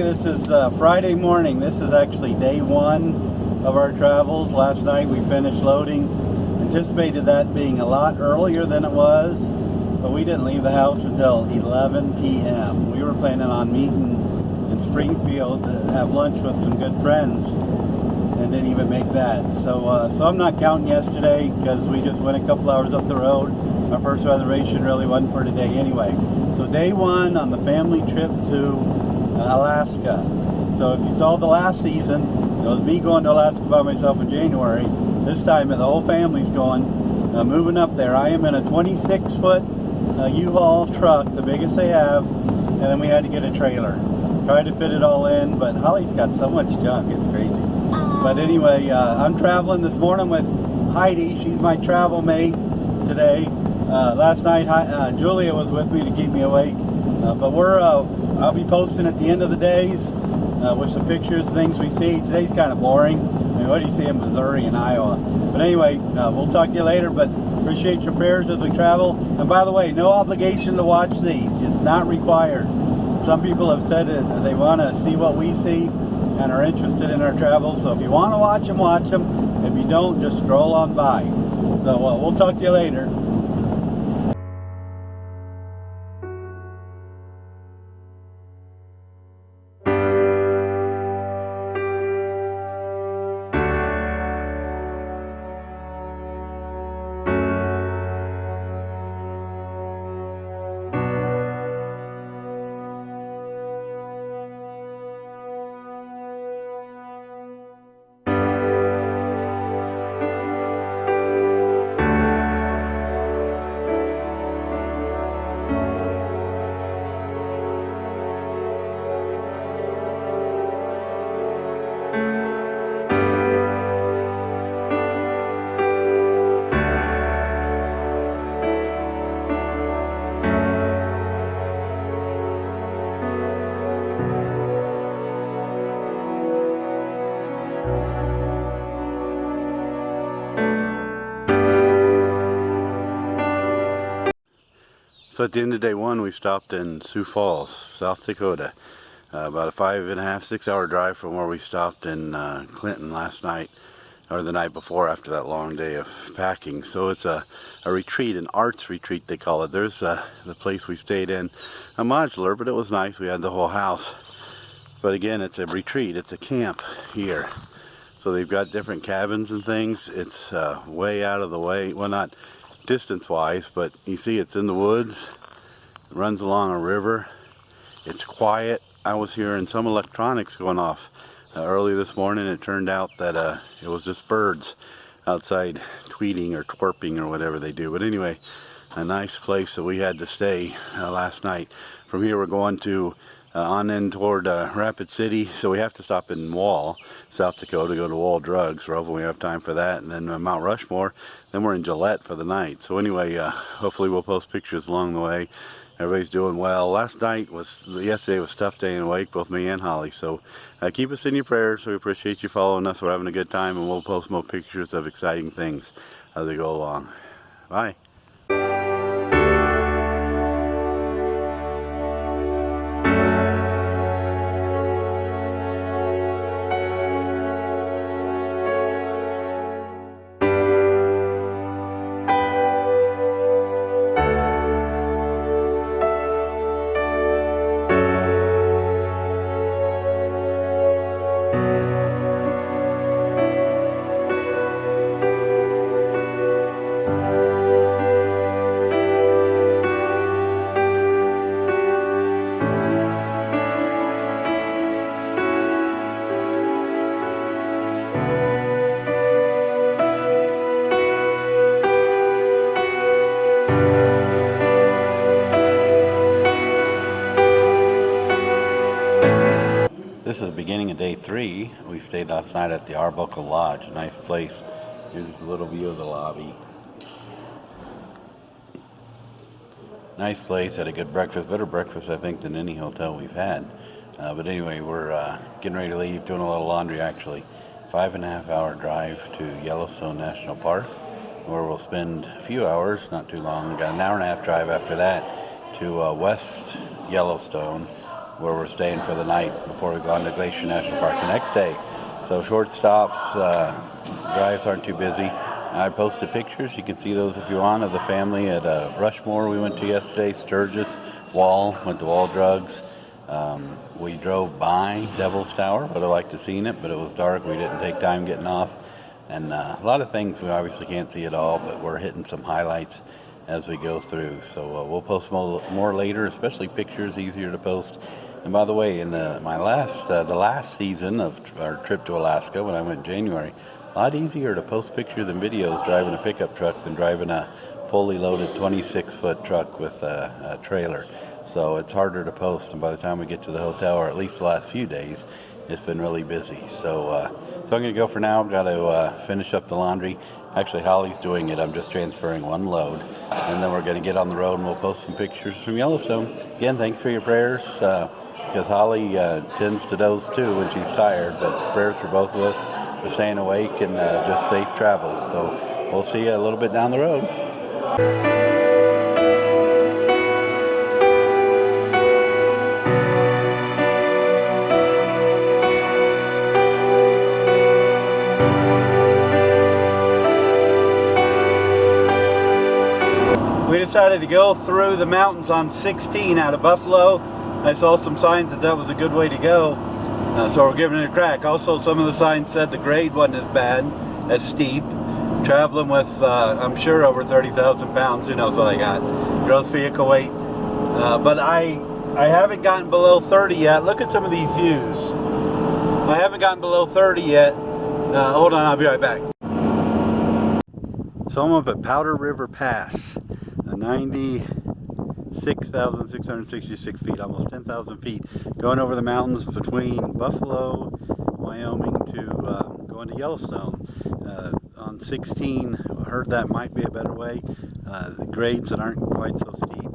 this is Friday morning. This is actually day one of our travels. Last night we finished loading. Anticipated that being a lot earlier than it was, but we didn't leave the house until 11 p.m. We were planning on meeting in Springfield to have lunch with some good friends and didn't even make that. So I'm not counting yesterday because we just went a couple hours up the road. Our first reservation really wasn't for today anyway. So day one on the family trip to Alaska. So if you saw the last season, it was me going to Alaska by myself in January. This time the whole family's going, moving up there. I am in a 26-foot U-Haul truck, the biggest they have, and then we had to get a trailer. Tried to fit it all in, but Holly's got so much junk, it's crazy. But anyway, I'm traveling this morning with Heidi. She's my travel mate today. Last night Julia was with me to keep me awake, but I'll be posting at the end of the days with some pictures, things we see. Today's kind of boring. I mean, what do you see in Missouri and Iowa? But anyway, we'll talk to you later, but appreciate your prayers as we travel. And by the way, no obligation to watch these. It's not required. Some people have said that they want to see what we see and are interested in our travels. So if you want to watch them, watch them. If you don't, just scroll on by. So we'll talk to you later. So at the end of day one, we stopped in Sioux Falls, South Dakota. About a 5.5, 6 hour drive from where we stopped in Clinton last night, or the night before after that long day of packing. So it's a retreat, an arts retreat they call it. There's the place we stayed in, a modular, but it was nice. We had the whole house. But again, it's a retreat, it's a camp here. So they've got different cabins and things. It's way out of the way, well, not distance wise, but you see it's in the woods. It runs along a river. It's quiet. I was hearing some electronics going off early this morning. It turned out that it was just birds outside tweeting or twerping or whatever they do. But anyway, a nice place that we had to stay last night. From here we're going to on in toward Rapid City, so we have to stop in Wall, South Dakota, to go to Wall Drugs. We're hoping we have time for that, and then Mount Rushmore. Then we're in Gillette for the night. So anyway, hopefully we'll post pictures along the way. Everybody's doing well. Yesterday was tough staying awake, both me and Holly. So keep us in your prayers. We appreciate you following us. We're having a good time, and we'll post more pictures of exciting things as we go along. Bye. This is the beginning of day 3. We stayed last night at the Arbuckle Lodge, a nice place. Here's a little view of the lobby. Nice place, had a good breakfast, better breakfast I think than any hotel we've had. But anyway, we're getting ready to leave, doing a little laundry actually. 5.5 hour drive to Yellowstone National Park, where we'll spend a few hours, not too long. Got an hour and a half drive after that to West Yellowstone, where we're staying for the night before we go on to Glacier National Park the next day. So short stops, drives aren't too busy. I posted pictures, you can see those if you want, of the family at Rushmore we went to yesterday, Sturgis, Wall, went to Wall Drugs. We drove by Devil's Tower, would have liked to seen it, but it was dark, we didn't take time getting off. And a lot of things we obviously can't see at all, but we're hitting some highlights as we go through. So we'll post more later, especially pictures, easier to post. And by the way, in the last season of our trip to Alaska, when I went in January, a lot easier to post pictures and videos driving a pickup truck than driving a fully loaded 26-foot truck with a trailer. So it's harder to post, and by the time we get to the hotel, or at least the last few days, it's been really busy. So I'm going to go for now. Got to finish up the laundry. Actually, Holly's doing it. I'm just transferring one load, and then we're going to get on the road and we'll post some pictures from Yellowstone. Again, thanks for your prayers, because Holly tends to doze too when she's tired, but prayers for both of us for staying awake and just safe travels. So we'll see you a little bit down the road. We decided to go through the mountains on 16 out of Buffalo. I saw some signs that was a good way to go, so we're giving it a crack. Also, some of the signs said the grade wasn't as bad, as steep. Traveling with, I'm sure, over 30,000 pounds. Who knows what I got? Gross vehicle weight. But I haven't gotten below 30 yet. Look at some of these views. I haven't gotten below 30 yet. Hold on, I'll be right back. So I'm up at Powder River Pass. 96,666 feet, almost 10,000 feet, going over the mountains between Buffalo, Wyoming to going to Yellowstone. On 16, I heard that might be a better way. The grades that aren't quite so steep.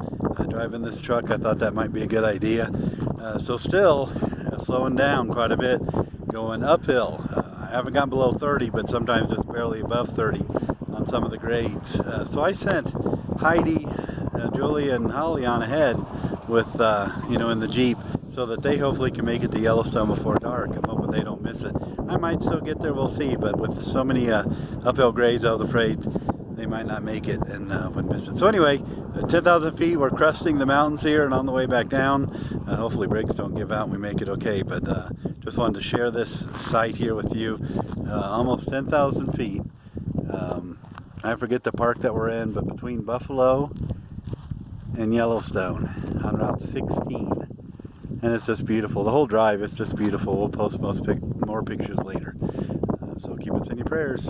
Driving this truck, I thought that might be a good idea. So still slowing down quite a bit, going uphill. I haven't gotten below 30, but sometimes just barely above 30 on some of the grades. So I sent Heidi, Julie, and Holly on ahead with, in the Jeep, so that they hopefully can make it to Yellowstone before dark. I'm hoping they don't miss it. I might still get there, we'll see, but with so many uphill grades, I was afraid they might not make it and would miss it. So anyway, 10,000 feet, we're cresting the mountains here and on the way back down. Hopefully brakes don't give out and we make it okay, but just wanted to share this site here with you. Almost 10,000 feet. I forget the park that we're in, but between Buffalo and Yellowstone on Route 16. And it's just beautiful. The whole drive is just beautiful. We'll post more pictures later. So keep us in your prayers.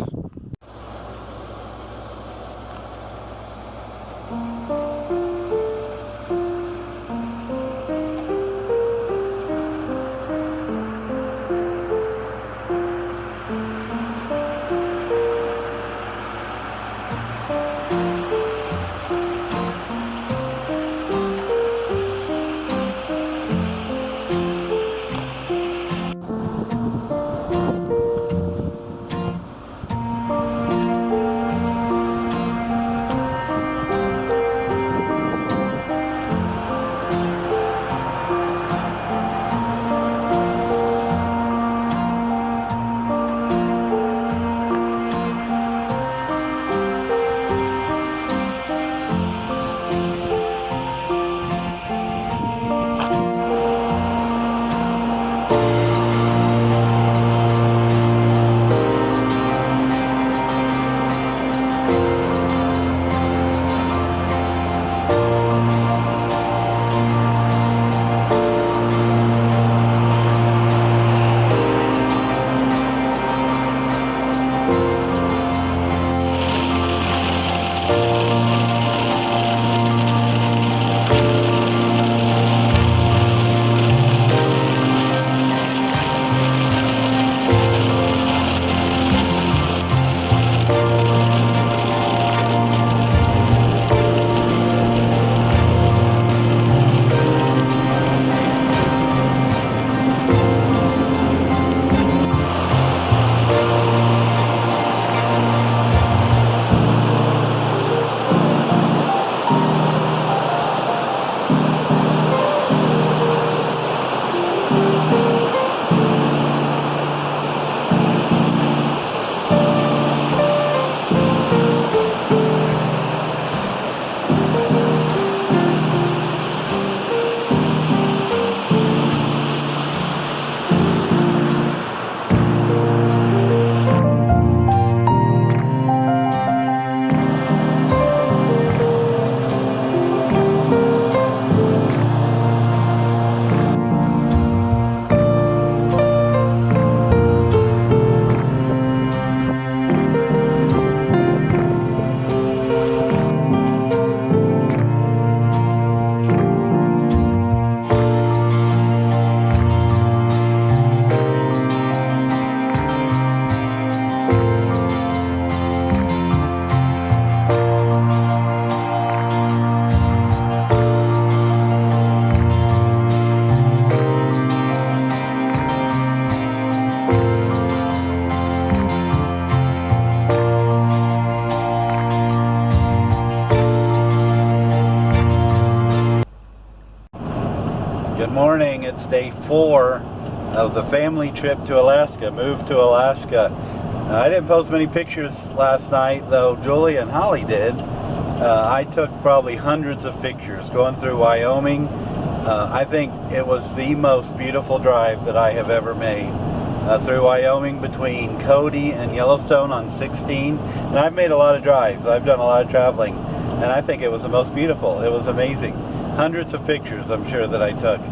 It's day 4 of the family trip to Alaska, moved to Alaska. I didn't post many pictures last night, though Julie and Holly did. I took probably hundreds of pictures going through Wyoming. I think it was the most beautiful drive that I have ever made. Through Wyoming between Cody and Yellowstone on 16. And I've made a lot of drives. I've done a lot of traveling. And I think it was the most beautiful. It was amazing. Hundreds of pictures, I'm sure, that I took.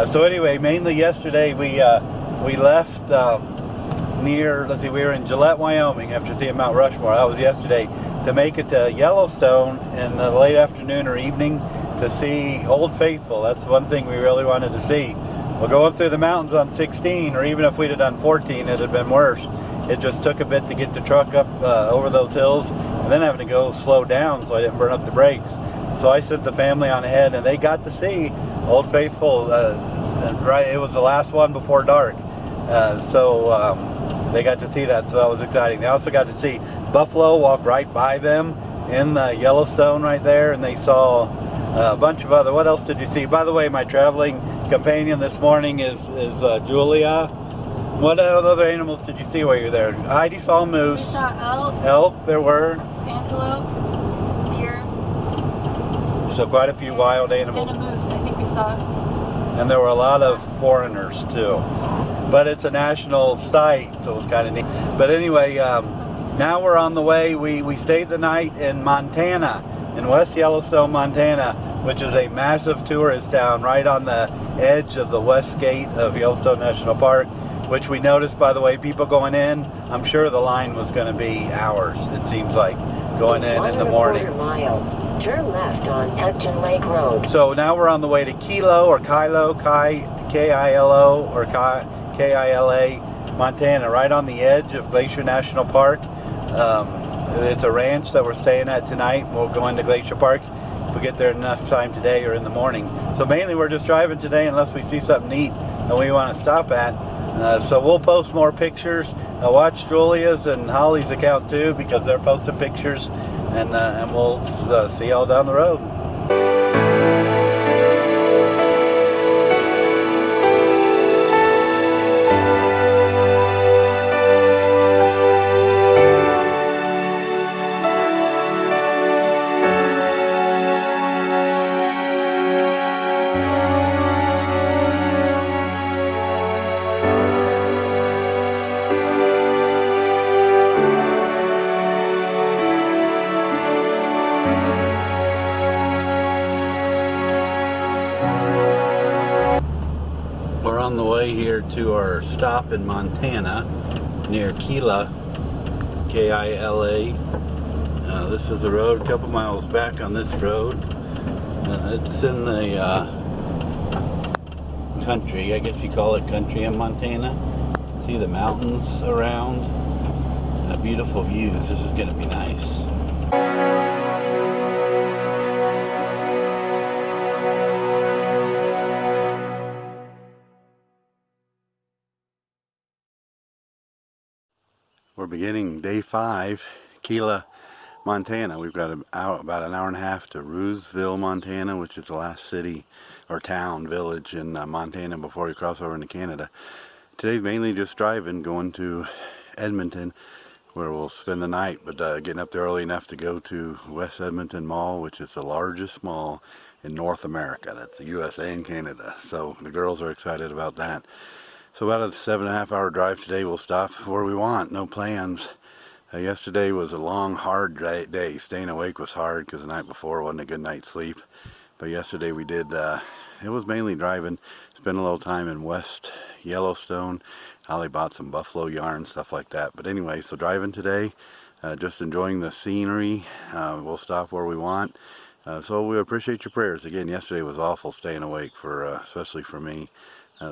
So anyway, mainly yesterday we left near, let's see, we were in Gillette, Wyoming after seeing Mount Rushmore. That was yesterday. To make it to Yellowstone in the late afternoon or evening to see Old Faithful. That's one thing we really wanted to see. Well, going through the mountains on 16, or even if we'd have done 14, it'd have been worse. It just took a bit to get the truck up over those hills, and then having to go slow down so I didn't burn up the brakes. So I sent the family on ahead, and they got to see Old Faithful. Right, it was the last one before dark, so they got to see that. So that was exciting. They also got to see buffalo walk right by them in the Yellowstone right there, and they saw a bunch of other. What else did you see? By the way, my traveling companion this morning is Julia. What other animals did you see while you were there? Heidi saw a moose. We saw elk. Elk, there were. Antelope. Deer. So quite a few wild animals. And a moose, I think we saw. And there were a lot of foreigners too. But it's a national site, so it was kind of neat. But anyway, now we're on the way. We stayed the night in Montana, in West Yellowstone, Montana, which is a massive tourist town right on the edge of the west gate of Yellowstone National Park, which we noticed, by the way, people going in. I'm sure the line was going to be hours, it seems like, going in the morning. 1.25 miles. Turn left on Hudson Lake Road. So now we're on the way to Kilo, or Kilo, K-I-L-O, or K-I-L-A, Montana, right on the edge of Glacier National Park. It's a ranch that we're staying at tonight. We'll go into Glacier Park if we get there enough time today or in the morning. So mainly we're just driving today unless we see something neat that we want to stop at. So we'll post more pictures. Watch Julia's and Holly's account too, because they're posting pictures, and we'll see y'all down the road. We're on the way here to our stop in Montana near Kila, K-I-L-A. This is the road, a couple miles back on this road. It's in the country, I guess you call it country in Montana. See the mountains around. Beautiful views. This is going to be nice. We're beginning day 5, Kila, Montana. We've got about an hour and a half to Rooseville, Montana, which is the last city or town, village in Montana before we cross over into Canada. Today's mainly just driving, going to Edmonton, where we'll spend the night, but getting up there early enough to go to West Edmonton Mall, which is the largest mall in North America. That's the US and Canada. So the girls are excited about that. So about a 7.5 hour drive today. We'll stop where we want, no plans. Yesterday was a long, hard day. Staying awake was hard because the night before wasn't a good night's sleep. But yesterday we did, it was mainly driving. Spent a little time in West Yellowstone. Holly bought some buffalo yarn, stuff like that. But anyway, so driving today, just enjoying the scenery. We'll stop where we want. So we appreciate your prayers. Again, yesterday was awful staying awake, especially for me.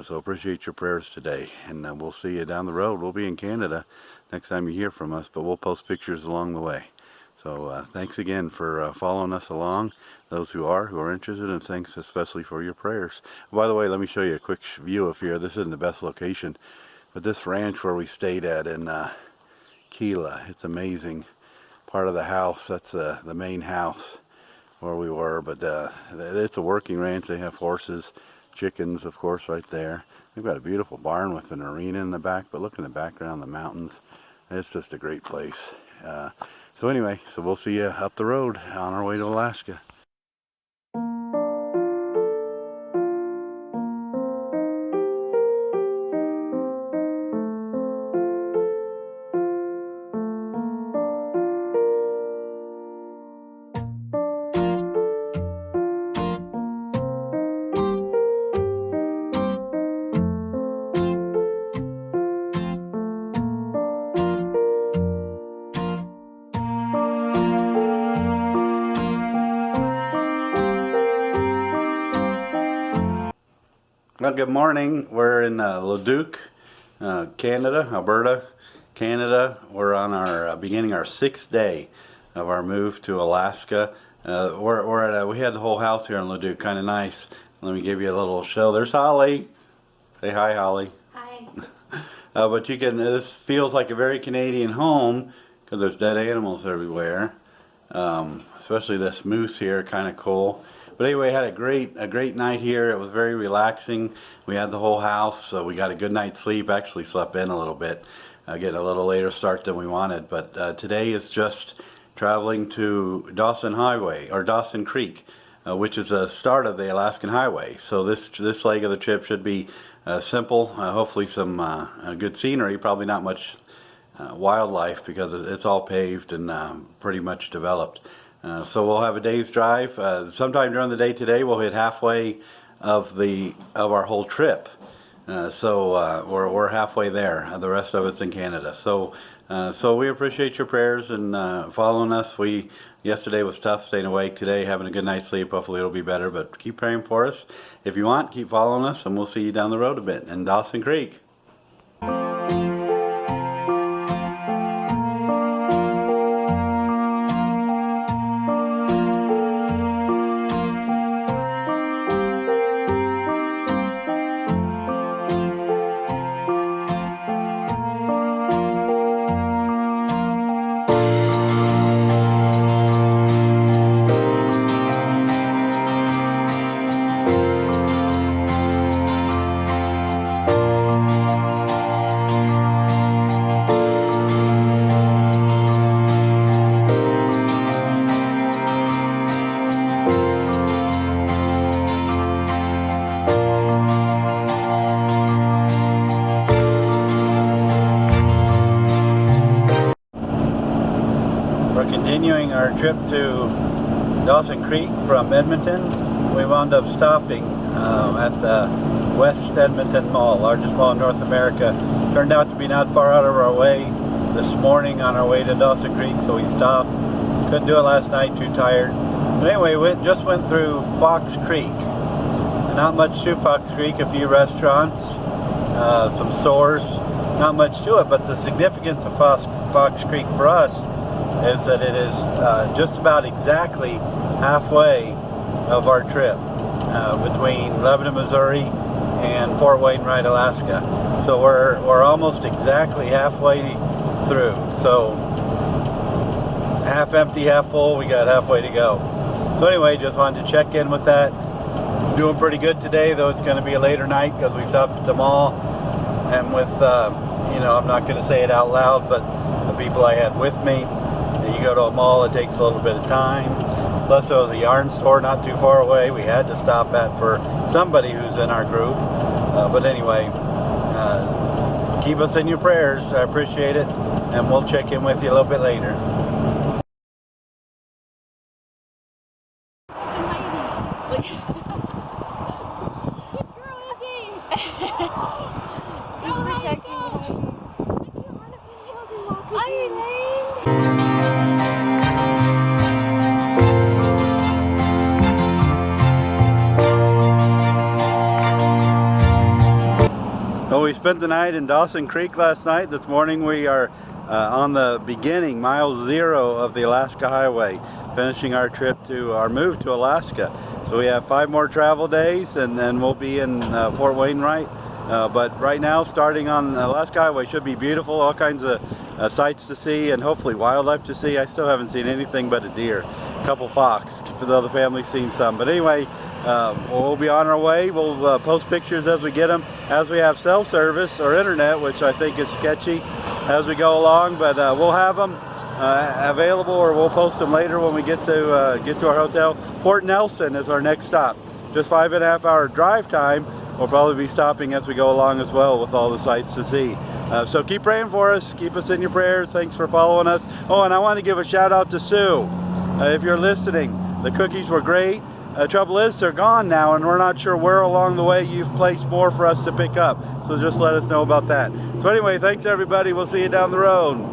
So appreciate your prayers today, and we'll see you down the road. We'll be in Canada next time you hear from us, but we'll post pictures along the way. So thanks again for following us along, those who are interested, and thanks especially for your prayers. By the way, let me show you a quick view of here. This isn't the best location, but this ranch where we stayed at in Kila, it's amazing. Part of the house, that's the main house where we were, but it's a working ranch. They have horses, chickens, of course, right there. They've got a beautiful barn with an arena in the back, but look in the background, the mountains. It's just a great place. So anyway, so we'll see you up the road on our way to Alaska. Well, good morning. We're in Leduc, Canada, Alberta, Canada. We're on our beginning our 6th day of our move to Alaska. We had the whole house here in Leduc, kind of nice. Let me give you a little show. There's Holly. Say hi, Holly. Hi. But this feels like a very Canadian home because there's dead animals everywhere. Especially this moose here, kind of cool. But anyway, had a great night here. It was very relaxing. We had the whole house, so we got a good night's sleep. Actually slept in a little bit, getting a little later start than we wanted. But today is just traveling to Dawson Highway, or Dawson Creek, which is the start of the Alaskan Highway. So this leg of the trip should be simple. Hopefully some good scenery. Probably not much wildlife because it's all paved and pretty much developed. So we'll have a day's drive. Sometime during the day today, we'll hit halfway of our whole trip. So we're halfway there. The rest of it's in Canada. So we appreciate your prayers and following us. Yesterday was tough, staying awake. Today, having a good night's sleep. Hopefully it'll be better. But keep praying for us. If you want, keep following us, and we'll see you down the road a bit in Dawson Creek. We're continuing our trip to Dawson Creek from Edmonton. We wound up stopping at the West Edmonton Mall, largest mall in North America. Turned out to be not far out of our way this morning on our way to Dawson Creek, so we stopped. Couldn't do it last night, too tired. But anyway, we just went through Fox Creek. Not much to Fox Creek, a few restaurants, some stores, not much to it, but the significance of Fox Creek for us is that it is just about exactly halfway of our trip between Lebanon, Missouri and Fort Wainwright, Alaska. So we're almost exactly halfway through. So half empty, half full, we got halfway to go. So anyway, just wanted to check in with that. Doing pretty good today, though it's going to be a later night because we stopped at the mall, and with I'm not going to say it out loud, but the people I had with me, you go to a mall, it takes a little bit of time. Plus there was a yarn store not too far away we had to stop at for somebody who's in our group. But anyway, keep us in your prayers. I appreciate it, and we'll check in with you a little bit later. She's protecting me. Well, we spent the night in Dawson Creek last night. This morning we are on the beginning, mile 0 of the Alaska Highway, finishing our move to Alaska. So we have 5 more travel days, and then we'll be in Fort Wainwright But right now, starting on the Alaska Highway should be beautiful. All kinds of sights to see and hopefully wildlife to see. I still haven't seen anything but a deer. A couple fox, for the other family's seen some. But anyway, we'll be on our way. We'll post pictures as we get them. As we have cell service or internet, which I think is sketchy as we go along, but we'll have them available, or we'll post them later when we get to our hotel. Fort Nelson is our next stop. Just 5.5 hour drive time. We'll probably be stopping as we go along as well with all the sights to see. So keep praying for us. Keep us in your prayers. Thanks for following us. Oh, and I want to give a shout out to Sue. If you're listening, the cookies were great. Trouble is, they're gone now, and we're not sure where along the way you've placed more for us to pick up. So just let us know about that. So anyway, thanks everybody. We'll see you down the road.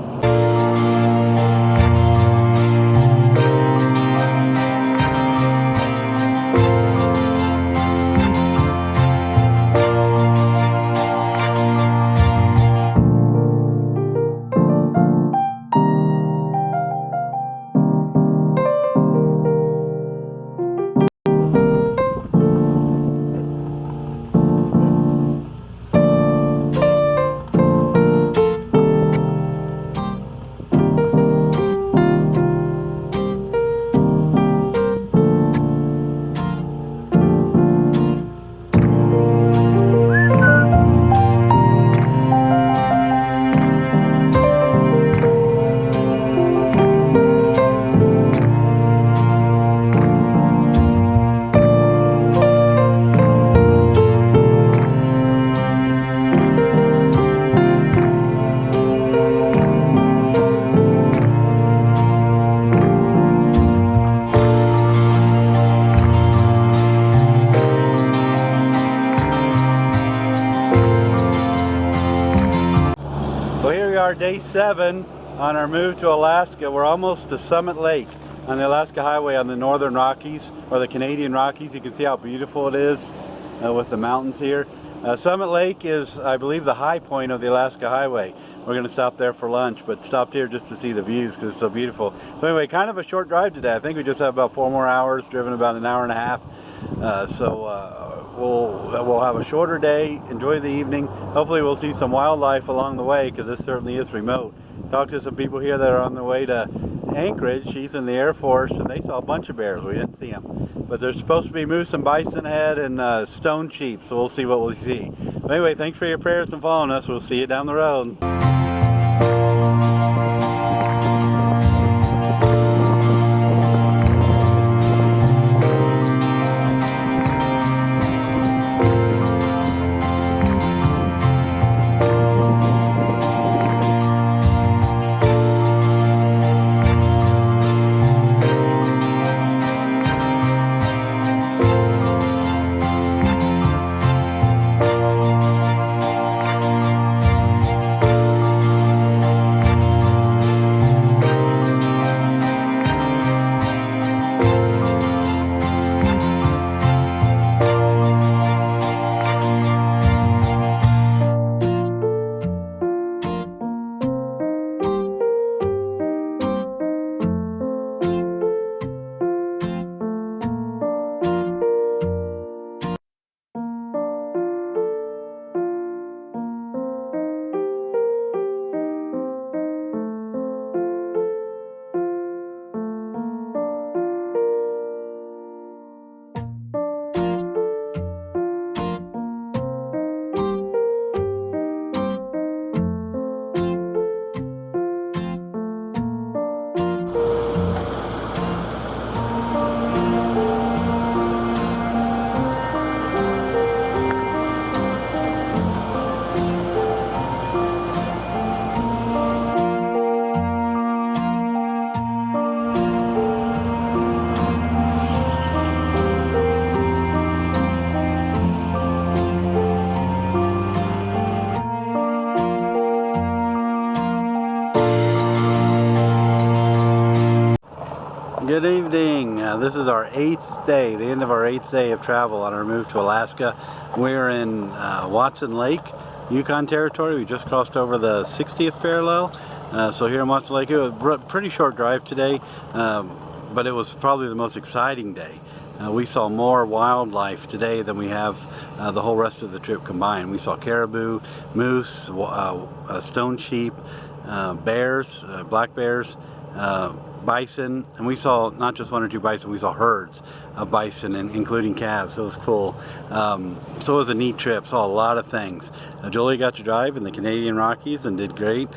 Day 7 on our move to Alaska. We're almost to Summit Lake on the Alaska Highway on the Northern Rockies, or the Canadian Rockies. You can see how beautiful it is with the mountains here. Summit Lake is, I believe, the high point of the Alaska Highway. We're going to stop there for lunch, but stopped here just to see the views because it's so beautiful. So anyway, kind of a short drive today. I think we just have about 4 more hours, driven about an hour and a half. We'll have a shorter day, enjoy the evening. Hopefully we'll see some wildlife along the way, because this certainly is remote. Talked to some people here that are on their way to Anchorage. She's in the Air Force, and they saw a bunch of bears. We didn't see them. But there's supposed to be moose and bison ahead, and stone sheep, so we'll see what we see. But anyway, thanks for your prayers and following us. We'll see you down the road. Good evening. This is our 8th day, the end of our 8th day of travel on our move to Alaska. We're in Watson Lake, Yukon Territory. We just crossed over the 60th parallel. So here in Watson Lake, it was a pretty short drive today, but it was probably the most exciting day. we saw more wildlife today than we have the whole rest of the trip combined. We saw caribou, moose, stone sheep, bears, black bears, bison, and we saw not just one or two bison, we saw herds of bison, including calves. It was cool. So it was a neat trip, saw a lot of things. Julia got to drive in the Canadian Rockies and did great.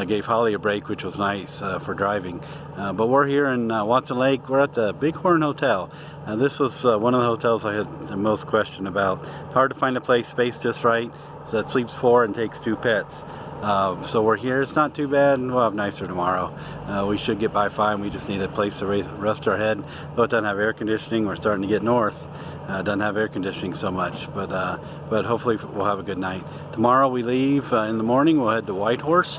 Gave Holly a break, which was nice for driving. But we're here in Watson Lake. We're at the Bighorn Hotel. This was one of the hotels I had the most question about. Hard to find a place spaced just right, so that sleeps 4 and takes 2 pets. So we're here. It's not too bad, and we'll have nicer tomorrow. We should get by fine. We just need a place to rest our head. Though it doesn't have air conditioning, we're starting to get north. Doesn't have air conditioning so much, but hopefully we'll have a good night. Tomorrow we leave in the morning. We'll head to Whitehorse.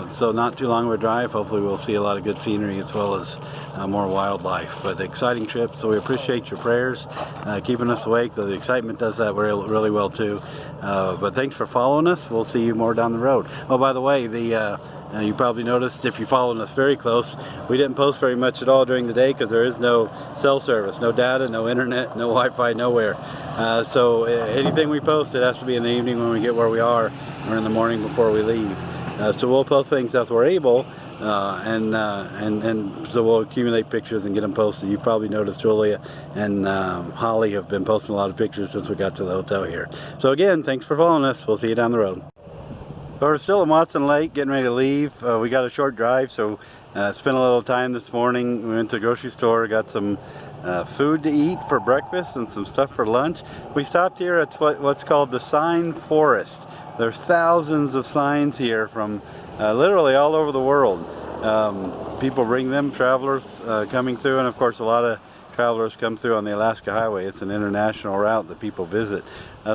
So not too long of a drive. Hopefully we'll see a lot of good scenery as well as more wildlife. But exciting trip, so we appreciate your prayers, keeping us awake. The excitement does that really well too. But thanks for following us. We'll see you more down the road. Oh, by the way, you probably noticed if you're following us very close, we didn't post very much at all during the day because there is no cell service, no data, no internet, no Wi-Fi, nowhere. So anything we post, it has to be in the evening when we get where we are, or in the morning before we leave. So we'll post things as we're able, and so we'll accumulate pictures and get them posted. You probably noticed Julia and Holly have been posting a lot of pictures since we got to the hotel here. So again, thanks for following us. We'll see you down the road. So we're still in Watson Lake, getting ready to leave. We got a short drive, so spent a little time this morning. We went to the grocery store, got some food to eat for breakfast and some stuff for lunch. We stopped here at what's called the Sign Forest. There's thousands of signs here from literally all over the world. People bring them, travelers coming through, and of course a lot of travelers come through on the Alaska Highway. It's an international route that people visit.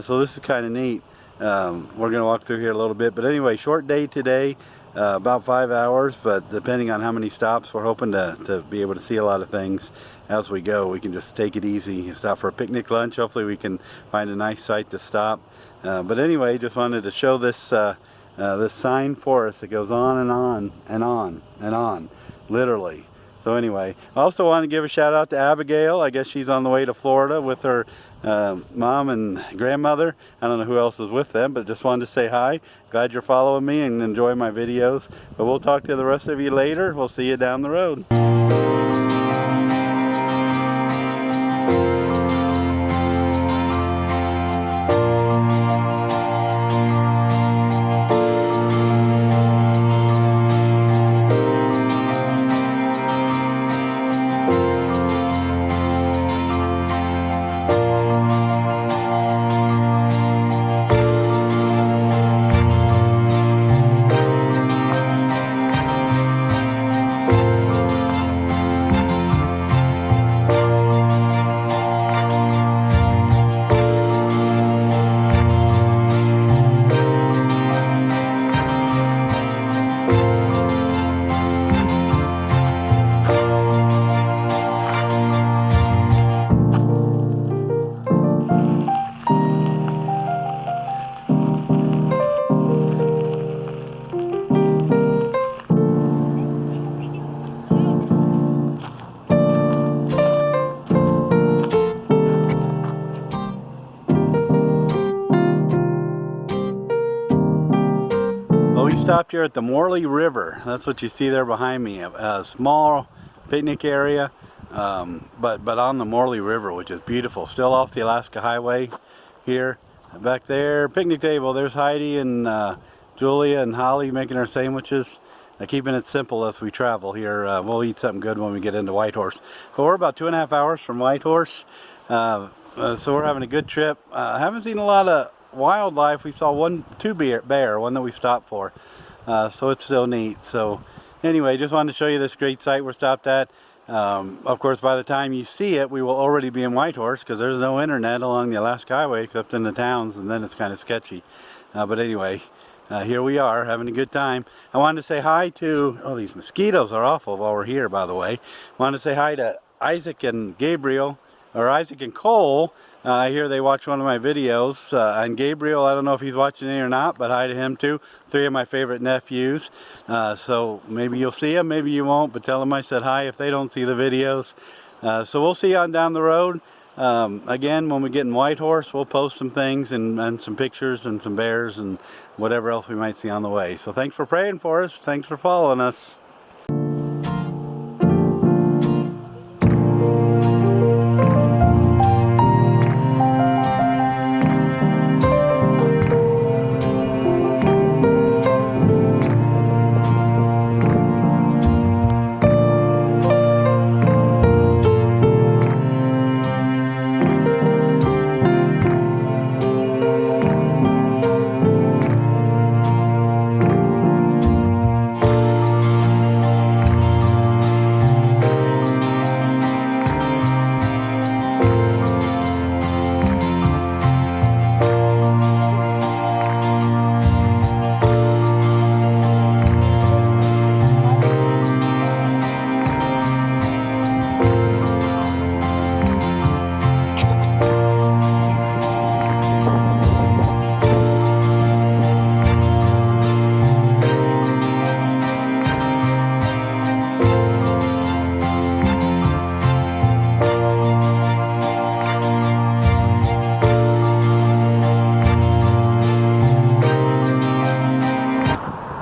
So this is kind of neat. We're going to walk through here a little bit, but anyway, short day today, about 5 hours, but depending on how many stops, we're hoping to be able to see a lot of things as we go. We can just take it easy, stop for a picnic lunch. Hopefully we can find a nice site to stop. But anyway, just wanted to show this this Sign Forest that goes on and on and on and on, literally. So anyway, I also want to give a shout out to Abigail. I guess she's on the way to Florida with her mom and grandmother. I don't know who else is with them, but just wanted to say hi. Glad you're following me and enjoy my videos. But we'll talk to the rest of you later. We'll see you down the road. Well, we stopped here at the Morley River. That's what you see there behind me. A small picnic area, but on the Morley River, which is beautiful. Still off the Alaska Highway here. Back there, picnic table. There's Heidi and Julia and Holly making our sandwiches. Keeping it simple as we travel here. We'll eat something good when we get into Whitehorse. But we're about 2.5 hours from Whitehorse. So we're having a good trip. Haven't seen a lot of wildlife. We saw two bear, one that we stopped for. So it's still neat. So anyway, just wanted to show you this great site we're stopped at. Of course, by the time you see it, we will already be in Whitehorse because there's no internet along the Alaska Highway except in the towns, and then it's kind of sketchy. But anyway, here we are having a good time. I wanted to say hi to, oh, these mosquitoes are awful while we're here, by the way. Wanted to say hi to Isaac and Gabriel, or Isaac and Cole. I hear they watch one of my videos. And Gabriel, I don't know if he's watching it or not, but hi to him too. 3 of my favorite nephews. So maybe you'll see them, maybe you won't, but tell them I said hi if they don't see the videos. So we'll see you on down the road. Again, when we get in Whitehorse, we'll post some things and some pictures and some bears and whatever else we might see on the way. So thanks for praying for us. Thanks for following us.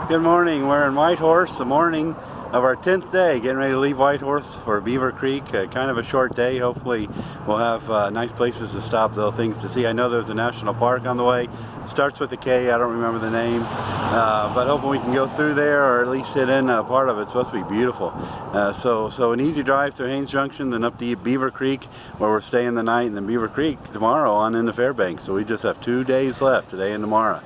Good morning. We're in Whitehorse, the morning of our 10th day, getting ready to leave Whitehorse for Beaver Creek. Kind of a short day. Hopefully we'll have nice places to stop, though, things to see. I know there's a national park on the way. Starts with a K, I don't remember the name, but hoping we can go through there or at least hit in part of it. It's supposed to be beautiful. So an easy drive through Haynes Junction, then up to Beaver Creek, where we're staying the night, and then Beaver Creek tomorrow on into Fairbanks. So we just have 2 days left, today and tomorrow.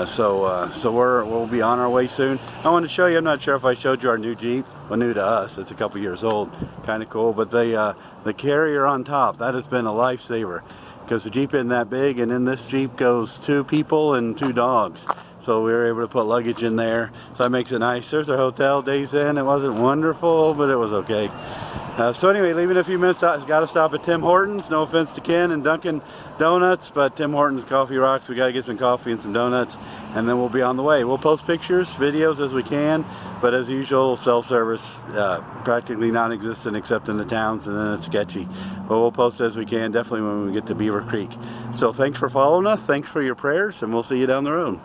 So we'll be on our way soon. I want to show you, I'm not sure if I showed you our new Jeep. Well, new to us, it's a couple years old, kind of cool. But the carrier on top, that has been a lifesaver, because the Jeep isn't that big, and in this Jeep goes 2 people and 2 dogs. So we were able to put luggage in there, so that makes it nice. There's our hotel, Days Inn. It wasn't wonderful, but it was okay. So anyway, leaving in a few minutes, got to stop at Tim Hortons. No offense to Ken and Dunkin' Donuts, but Tim Hortons coffee rocks. We got to get some coffee and some donuts, and then we'll be on the way. We'll post pictures, videos as we can, but as usual, self-service, practically non-existent except in the towns, and then it's sketchy. But we'll post as we can, definitely when we get to Beaver Creek. So thanks for following us, thanks for your prayers, and we'll see you down the road.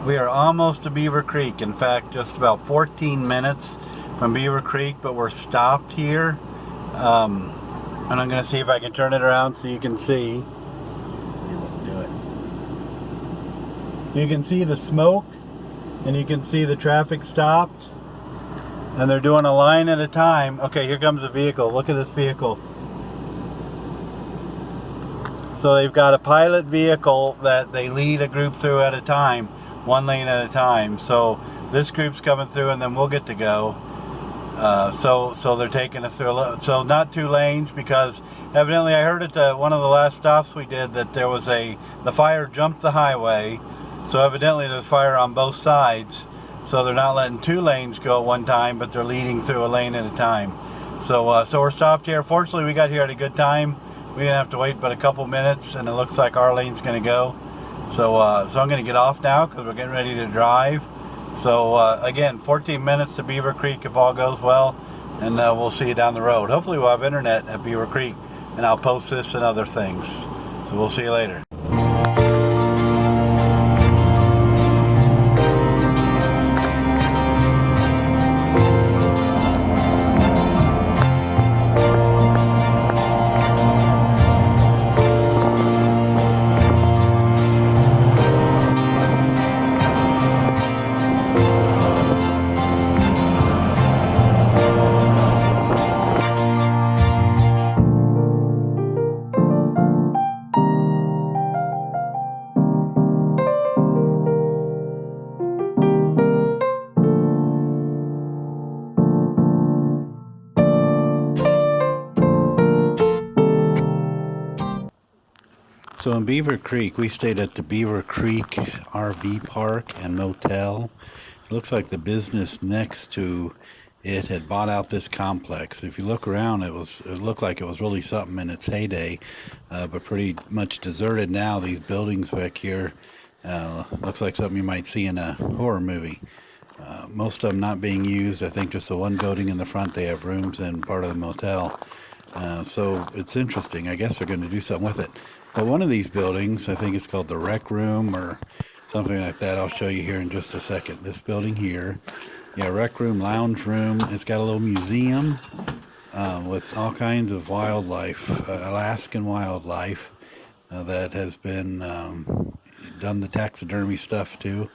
We are almost to Beaver Creek. In fact, just about 14 minutes from Beaver Creek, but we're stopped here. And I'm going to see if I can turn it around so you can see. It wouldn't do it. You can see the smoke, and you can see the traffic stopped. And they're doing a line at a time. Okay, here comes a vehicle. Look at this vehicle. So they've got a pilot vehicle that they lead a group through at a time. 1 lane at a time. So this group's coming through, and then we'll get to go. So they're taking us through. So not 2 lanes, because evidently I heard at one of the last stops we did that there was the fire jumped the highway, So evidently there's fire on both sides. So they're not letting two lanes go at one time, but they're leading through a lane at a time. So so we're stopped here. Fortunately, we got here at a good time. We didn't have to wait but a couple minutes, and it looks like our lane's going to go. So so I'm going to get off now because we're getting ready to drive. So again, 14 minutes to Beaver Creek if all goes well, and we'll see you down the road. Hopefully we'll have internet at Beaver Creek, and I'll post this and other things. So we'll see you later. So in Beaver Creek, we stayed at the Beaver Creek RV Park and Motel. It looks like the business next to it had bought out this complex. If you look around, it looked like it was really something in its heyday, but pretty much deserted now. These buildings back here looks like something you might see in a horror movie. Most of them not being used. I think just the one building in the front, they have rooms in part of the motel. So it's interesting. I guess they're going to do something with it. But one of these buildings, I think it's called the Rec Room or something like that. I'll show you here in just a second. This building here, yeah, Rec Room, Lounge Room. It's got a little museum with all kinds of wildlife, Alaskan wildlife that has been done the taxidermy stuff too,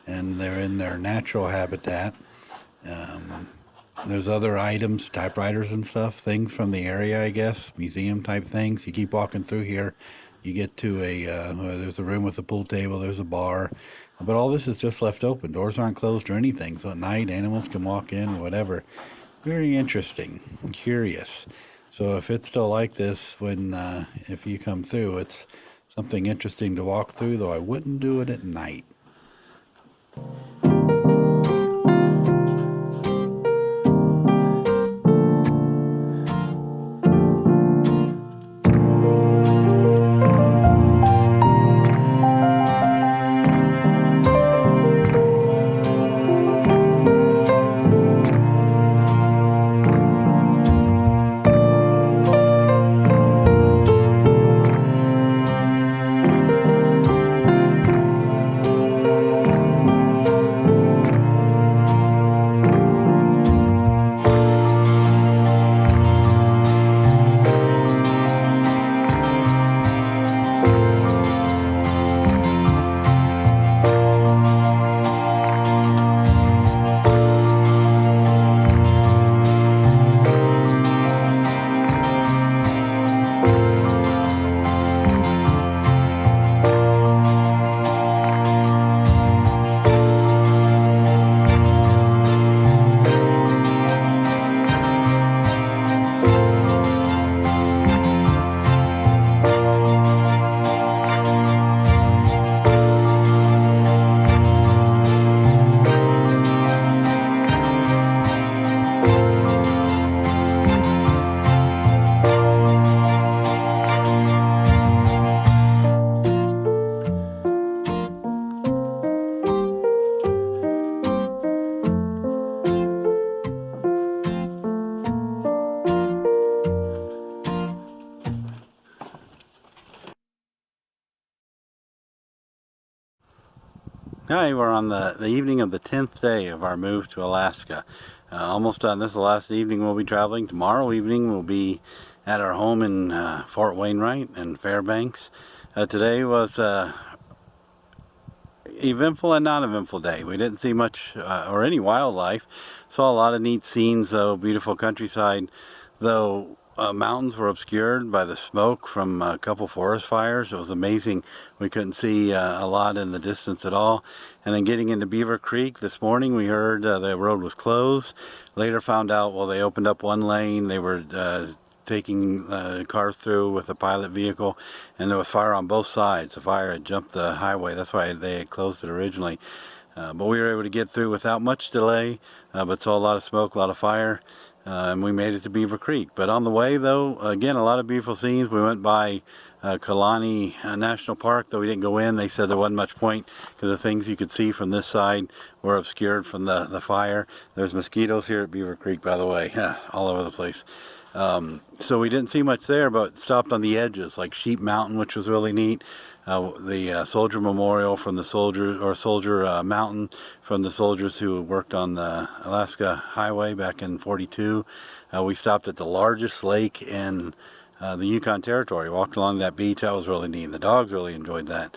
and they're in their natural habitat. There's other items, typewriters and stuff, things from the area, I guess, museum type things. You keep walking through here, you get to there's a room with a pool table, there's a bar, but all this is just left open. Doors aren't closed or anything, so at night animals can walk in or whatever. Very interesting, curious. So if it's still like this if you come through, it's something interesting to walk through, though I wouldn't do it at night. Hi, we're on the evening of the 10th day of our move to Alaska. Almost done. This is the last evening we'll be traveling. Tomorrow evening we'll be at our home in Fort Wainwright and Fairbanks. Today was eventful and non-eventful day. We didn't see much or any wildlife. Saw a lot of neat scenes though, beautiful countryside, though mountains were obscured by the smoke from a couple forest fires. It was amazing. We couldn't see a lot in the distance at all. And then getting into Beaver Creek this morning, we heard the road was closed. Later found out, well, they opened up one lane. They were taking cars through with a pilot vehicle, and there was fire on both sides. The fire had jumped the highway. That's why they had closed it originally. But we were able to get through without much delay, but saw a lot of smoke, a lot of fire, and we made it to Beaver Creek. But on the way, though, again, a lot of beautiful scenes. We went by Collies National Park, though we didn't go in. They said there wasn't much point because the things you could see from this side were obscured from the fire. There's mosquitoes here at Beaver Creek, by the way, all over the place. So we didn't see much there, but stopped on the edges, like Sheep Mountain, which was really neat. The Soldier Memorial from the soldiers, or Soldier Mountain from the soldiers who worked on the Alaska Highway back in '42. We stopped at the largest lake in the Yukon Territory, walked along that beach. That was really neat. The dogs really enjoyed that.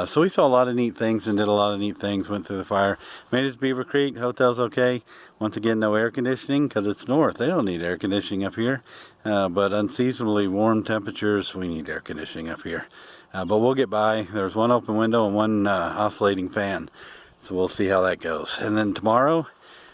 So we saw a lot of neat things and did a lot of neat things, went through the fire. Made it to Beaver Creek. Hotel's okay. Once again, no air conditioning because it's north. They don't need air conditioning up here. But unseasonably warm temperatures, we need air conditioning up here. But we'll get by. There's one open window and one oscillating fan. So we'll see how that goes. And then tomorrow,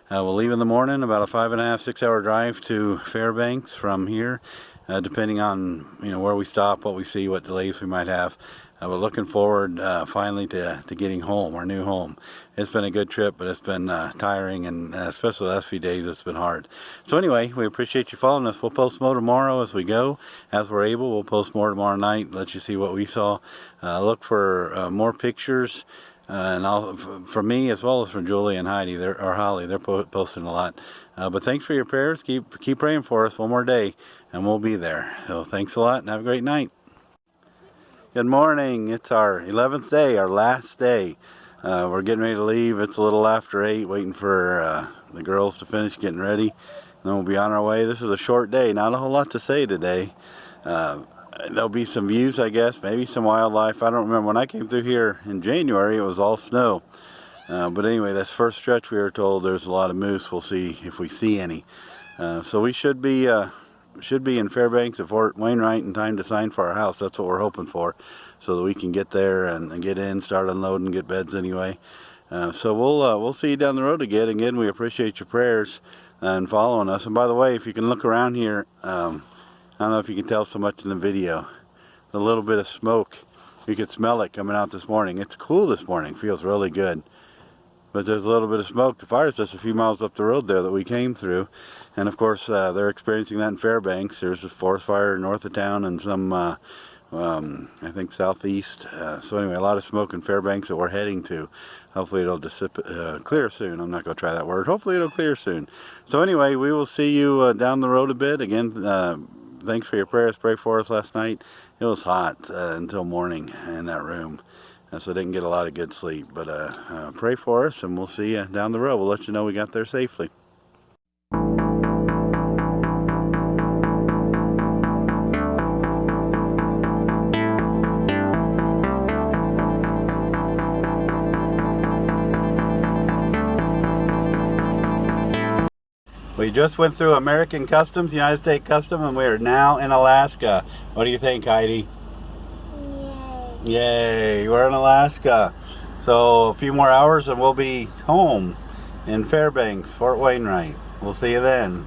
we'll leave in the morning, about a 5.5, 6 hour drive to Fairbanks from here, depending on where we stop, what we see, what delays we might have. We're looking forward finally to getting home, our new home. It's been a good trip, but it's been tiring, and especially the last few days, it's been hard. So anyway, we appreciate you following us. We'll post more tomorrow as we go. As we're able, we'll post more tomorrow night, let you see what we saw. Look for more pictures, and from me as well as from Julie and Heidi, or Holly. They're posting a lot. But thanks for your prayers. Keep praying for us one more day, and we'll be there. So thanks a lot, and have a great night. Good morning. It's our 11th day, our last day. We're getting ready to leave. It's a little after 8, waiting for the girls to finish getting ready. And then we'll be on our way. This is a short day. Not a whole lot to say today. There'll be some views, I guess, maybe some wildlife. I don't remember. When I came through here in January, it was all snow. But anyway, this first stretch we were told there's a lot of moose. We'll see if we see any. So we should be in Fairbanks at Fort Wainwright in time to sign for our house. That's what we're hoping for, so that we can get there and get in, start unloading, get beds anyway. So we'll see you down the road again. Again, we appreciate your prayers and following us. And by the way, if you can look around here, I don't know if you can tell so much in the video, a little bit of smoke. You could smell it coming out this morning. It's cool this morning, feels really good. But there's a little bit of smoke. The fire's just a few miles up the road there that we came through. And of course, they're experiencing that in Fairbanks. There's a forest fire north of town and some, I think, southeast. So anyway, a lot of smoke in Fairbanks that we're heading to. Hopefully it'll clear soon. I'm not going to try that word. Hopefully it'll clear soon. So anyway, we will see you down the road a bit. Again, thanks for your prayers. Pray for us last night. It was hot until morning in that room. So I didn't get a lot of good sleep. But pray for us, and we'll see you down the road. We'll let you know we got there safely. We just went through American Customs, United States Customs, and we are now in Alaska. What do you think, Heidi? Yay, we're in Alaska. So a few more hours and we'll be home in Fairbanks, Fort Wainwright. We'll see you then.